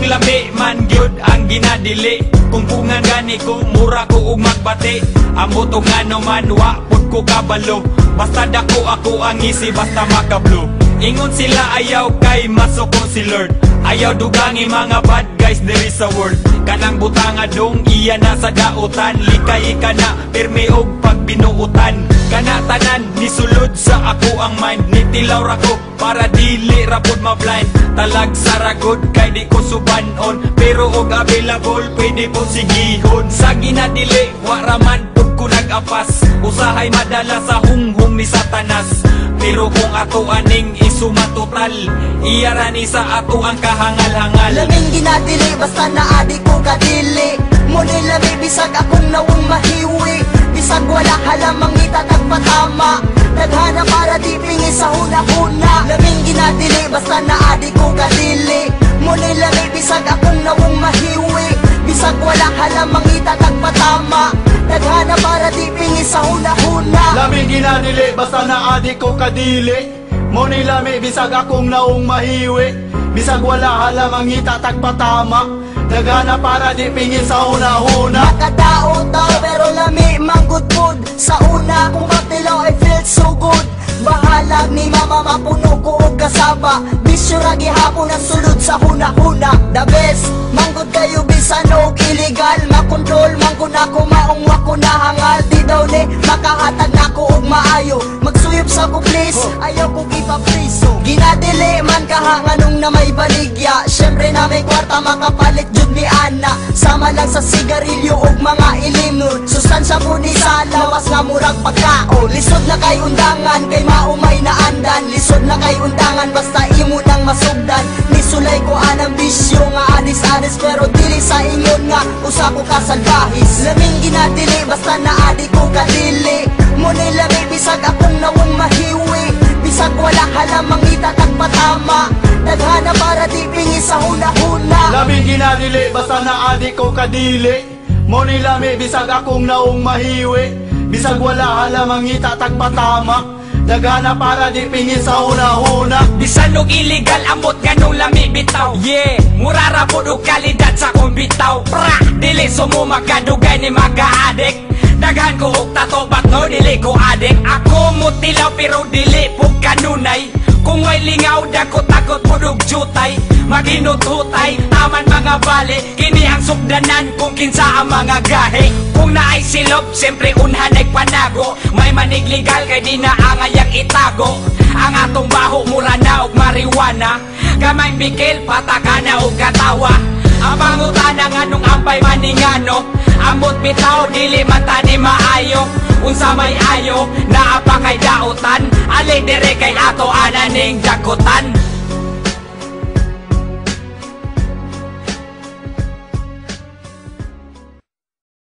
Kanang lami man gyud ang ginadili. Kung pungan gani ko, mura ko ug magbati. Ambot og ngano man, wa pud ko kabalo. Basta dako ako ang isi, basta makablo. Ingon sila ayaw kay masoko si Lord. Ayaw dugangi mga bad guys diri sa world. Kanang butanga dong iya na sa dautan. Likay ka na, pirmi og pagbinuutan. Kana tanan, nisulod sa ako ang mind. Nitilaw ra ko, para dili ra pud ma-blind. Talag sa ragod, kay di ko subanon. Pero og available, pwede po sigihon. Sa ginadili, waraman pud ko nag-apas. Usahay madala sa hunghong ni Satanas. Pero kung ato aning isumatotal, iyarani sa ato ang kahangal-hangal. Laming ginadili, basta naadi ko kadili. Muna'y lami, bisag akong nawang mahiwi. Bisag wala halamang itatag patama. Naghana para di pingi sa huna-huna. Laming ginadili, basta naadi ko kadili. Muna'y lami, bisag akong nawang mahiwi. Bisag wala halamang itatag patama. Naghana para di pingi sa huna-huna. Laming ginadili, basta naadi ko kadili. Muna'y lami, bisag akong naong mahiwi. Bisag wala halamang itatag patama. Nagana para di pingi sa una-una. Nakadao tao pero lami manggod pod. Sa una kung matilaw I felt so good. Bahalag ni mama mapuno ko og kasaba. Bisyo ra gihapon ang sulod sa huna-huna. The best, manggod kayo bisan og illegal. Makontrol man ko nako maong wako nahangal. Di daw ni makahatag nako og maayo. Magsuyop sa ko please, ayaw ko ipapriso. Ginadili man kahanganong na may baligya. Syempre na may kwarta makapalit jud ni Ana. Sama lang sa sigarilyo og mga ilim nun. Sustansya po ni sa lawas nga murag pagkaon. Lisod na kay undangan, kay maumay na andan. Lisod na kay undangan, basta imo nang masugdan. Nisulay ko anang bisyo nga adis-adis. Pero dili sa inyon nga, usa ko kasalbahis. Laming ginadili, basta naadi ko kadili. Muna'y lami, bisag akong nawang mahiwi. Bisag wala halamang itatag patama. Naghana para di pingi sa huna-huna. Laming ginadili, basta naadi ko kadili. Muna'y lami, bisag akong naong mahiwi. Bisag wala halamang itatag patama. Nagana para di pingi sa una-una. Bisan og illegal amot ganong lami bitaw. Yeah, murara po og kalidad sa kong bitaw. Pra, dili sumo magkadugay ni mag-addict. Daghan ko og tato but no dili ko adik. Ako mutilaw pero dili po kanunay. Kung may lingaw dako takot po og jutay. Maginututay, taman mga bali. Kini ang sugdanan kung kinsa ang mga gahe. Kung naay silop, siyempre unhanay panago. May manig legal kay di na angayang itago. Ang atong baho mura na og marijuana. Kamay bikil, patakana og katawa. Ang pangutana nga nung ampay maningano. Ambot bitaw, dili matani maayo. Unsa may ayo, naapa kay dautan. Ali dire kay ato ananing dakutan.